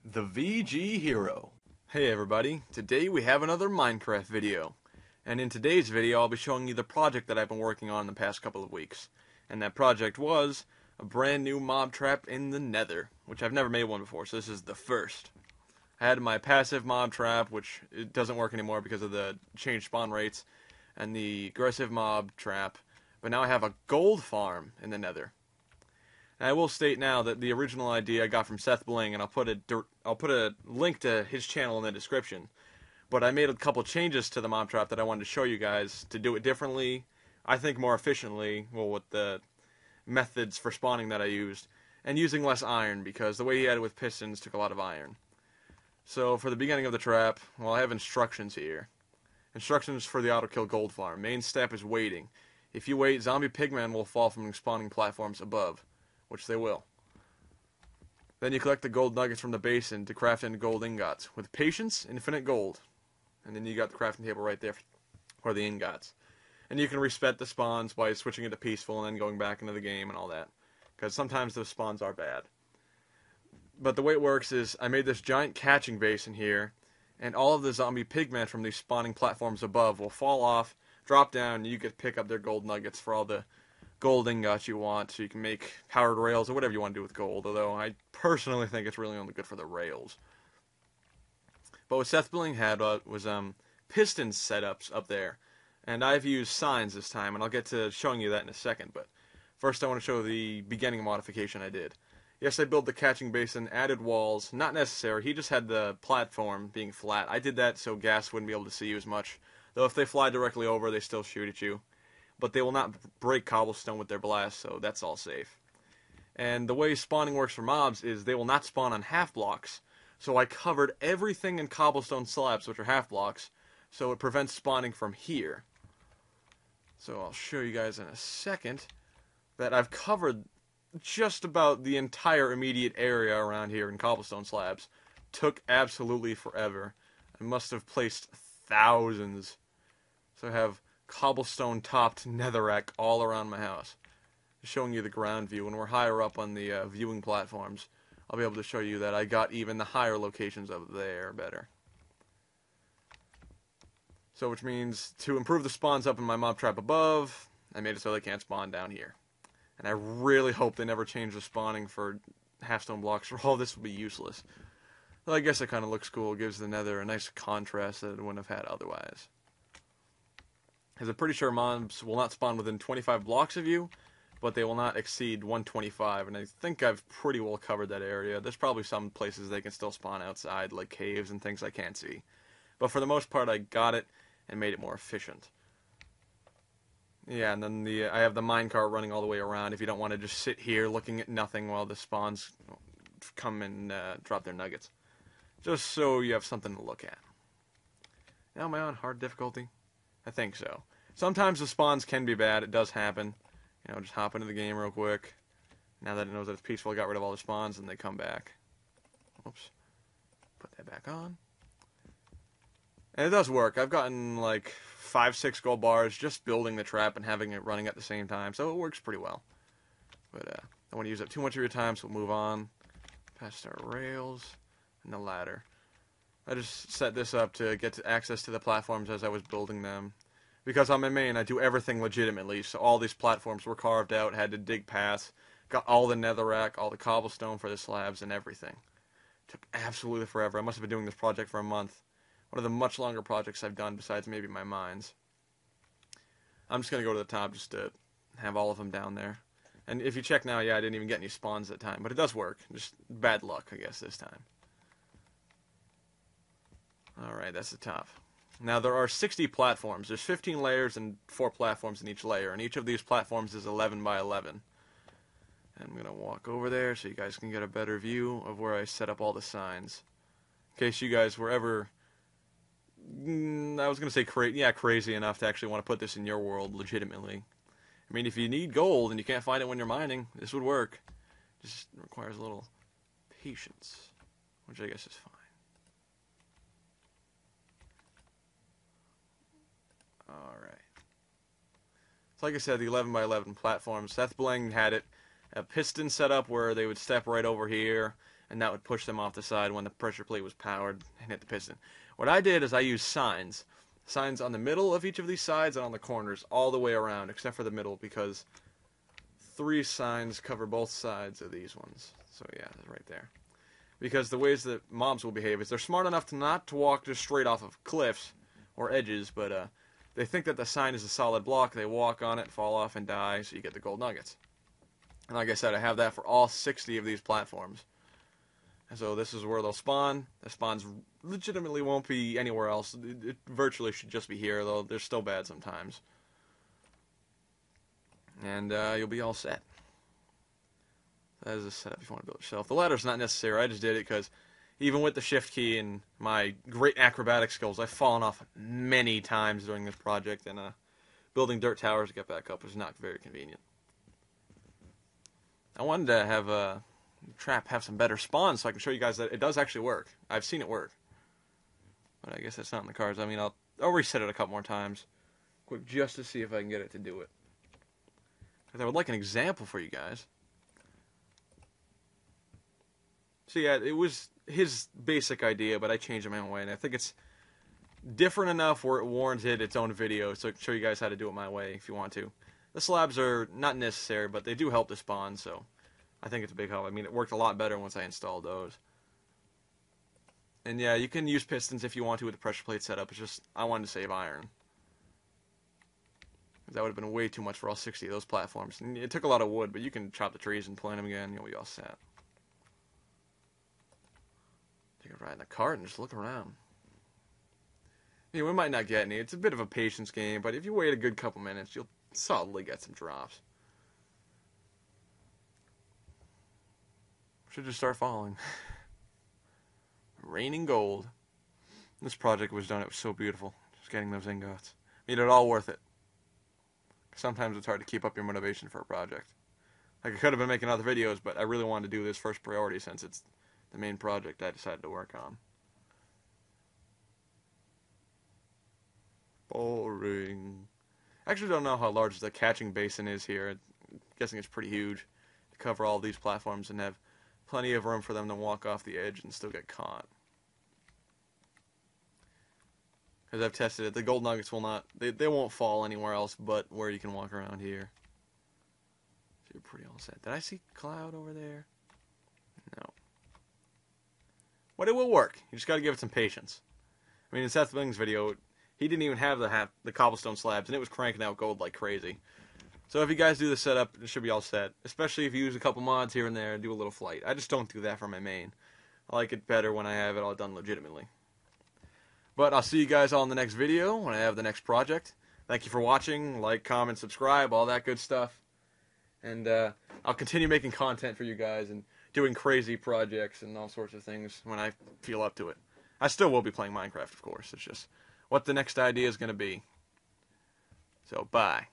The VGHero. Hey everybody, today we have another Minecraft video. And in today's video I'll be showing you the project that I've been working on in the past couple of weeks. And that project was a brand new mob trap in the Nether, which I've never made one before, so this is the first. I had my passive mob trap, which it doesn't work anymore because of the changed spawn rates, and the aggressive mob trap, but now I have a gold farm in the Nether. And I will state now that the original idea I got from SethBling, and I'll put a link to his channel in the description. But I made a couple changes to the mob trap that I wanted to show you guys to do it differently, I think more efficiently, well, with the methods for spawning that I used, and using less iron, because the way he had it with pistons took a lot of iron. So for the beginning of the trap, well, I have instructions here. Instructions for the auto-kill gold farm. Main step is waiting. If you wait, zombie pigmen will fall from spawning platforms above, which they will. Then you collect the gold nuggets from the basin to craft into gold ingots. With patience, infinite gold. And then you got the crafting table right there for the ingots. And you can reset the spawns by switching it to peaceful and then going back into the game and all that. Because sometimes those spawns are bad. But the way it works is, I made this giant catching basin here, and all of the zombie pigmen from these spawning platforms above will fall off, drop down, and you can pick up their gold nuggets for all the gold ingots you want, so you can make powered rails or whatever you want to do with gold, although I personally think it's really only good for the rails. But what SethBling had was piston setups up there, and I've used signs this time, and I'll get to showing you that in a second, but first I want to show the beginning modification I did. Yes, I built the catching basin, added walls, not necessary, he just had the platform being flat. I did that so ghast wouldn't be able to see you as much, though if they fly directly over, they still shoot at you. But they will not break cobblestone with their blast, so that's all safe. And the way spawning works for mobs is they will not spawn on half blocks, so I covered everything in cobblestone slabs, which are half blocks, so it prevents spawning from here. So I'll show you guys in a second that I've covered just about the entire immediate area around here in cobblestone slabs. Took absolutely forever. I must have placed thousands. So I have cobblestone topped netherrack all around my house. Just showing you the ground view. When we're higher up on the viewing platforms, I'll be able to show you that I got even the higher locations up there better. So which means to improve the spawns up in my mob trap above, I made it so they can't spawn down here. And I really hope they never change the spawning for half-stone blocks, or all this will be useless. Well, I guess it kind of looks cool. It gives the Nether a nice contrast that it wouldn't have had otherwise. Because I'm pretty sure mobs will not spawn within 25 blocks of you, but they will not exceed 125, and I think I've pretty well covered that area. There's probably some places they can still spawn outside, like caves and things I can't see. But for the most part, I got it and made it more efficient. Yeah, and then I have the minecart running all the way around if you don't want to just sit here looking at nothing while the spawns come and drop their nuggets. Just so you have something to look at. Now am I on hard difficulty? I think so. Sometimes the spawns can be bad, it does happen. You know, just hop into the game real quick. Now that it knows that it's peaceful, I got rid of all the spawns and they come back. Oops. Put that back on. And it does work. I've gotten like 5-6 gold bars just building the trap and having it running at the same time, so it works pretty well. But I don't want to use up too much of your time, so we'll move on past our rails and the ladder. I just set this up to get access to the platforms as I was building them. Because on my main, I do everything legitimately, so all these platforms were carved out, had to dig paths, got all the netherrack, all the cobblestone for the slabs, and everything. Took absolutely forever. I must have been doing this project for a month. One of the much longer projects I've done besides maybe my mines. I'm just going to go to the top just to have all of them down there. And if you check now, yeah, I didn't even get any spawns that time. But it does work. Just bad luck, I guess, this time. Alright, that's the top. Now, there are 60 platforms. There's 15 layers and 4 platforms in each layer. And each of these platforms is 11 by 11. And I'm going to walk over there so you guys can get a better view of where I set up all the signs. In case you guys were ever... I was going to say crazy enough to actually want to put this in your world legitimately. I mean, if you need gold and you can't find it when you're mining, this would work. Just requires a little patience, which I guess is fine. Alright. So like I said, the 11 by 11 platforms, SethBling had it a piston setup where they would step right over here, and that would push them off the side when the pressure plate was powered and hit the piston. What I did is I used signs. Signs on the middle of each of these sides and on the corners all the way around, except for the middle, because 3 signs cover both sides of these ones. So yeah, right there. Because the ways that mobs will behave is they're smart enough to not to walk just straight off of cliffs or edges, but they think that the sign is a solid block. They walk on it, fall off, and die, so you get the gold nuggets. And like I said, I have that for all 60 of these platforms. And so this is where they'll spawn. The spawns legitimately won't be anywhere else. It virtually should just be here, though they're still bad sometimes. And you'll be all set. That is a setup if you want to build it yourself. The ladder's not necessary. I just did it because even with the shift key and my great acrobatic skills, I've fallen off many times during this project, and building dirt towers to get back up is not very convenient. I wanted to have a trap have some better spawns so I can show you guys that it does actually work. I've seen it work. But I guess that's not in the cards. I mean, I'll reset it a couple more times. Quick, just to see if I can get it to do it. Because I would like an example for you guys. So yeah, it was his basic idea, but I changed it my own way. And I think it's different enough where it warranted its own video, so I can show you guys how to do it my way if you want to. The slabs are not necessary, but they do help the spawn, so I think it's a big help. I mean, it worked a lot better once I installed those. And yeah, you can use pistons if you want to with the pressure plate setup. It's just, I wanted to save iron. That would have been way too much for all 60 of those platforms. And it took a lot of wood, but you can chop the trees and plant them again. You'll be all set. Take a ride in the cart and just look around. Yeah, we might not get any. It's a bit of a patience game, but if you wait a good couple minutes, you'll solidly get some drops. Should just start falling. Raining gold. This project was done. It was so beautiful. Just getting those ingots. Made it all worth it. Sometimes it's hard to keep up your motivation for a project. Like, I could have been making other videos, but I really wanted to do this first priority since it's the main project I decided to work on. Boring. I actually don't know how large the catching basin is here. I'm guessing it's pretty huge to cover all these platforms and have plenty of room for them to walk off the edge and still get caught. Because I've tested it, the gold nuggets will not, they won't fall anywhere else but where you can walk around here. So you're pretty all set. Did I see cloud over there? No. But it will work. You just got to give it some patience. I mean, in SethBling's video, he didn't even have the cobblestone slabs, and it was cranking out gold like crazy. So if you guys do the setup, it should be all set. Especially if you use a couple mods here and there and do a little flight. I just don't do that for my main. I like it better when I have it all done legitimately. But I'll see you guys all in the next video when I have the next project. Thank you for watching. Like, comment, subscribe, all that good stuff. And I'll continue making content for you guys and doing crazy projects and all sorts of things when I feel up to it. I still will be playing Minecraft, of course. It's just what the next idea is going to be. So, bye.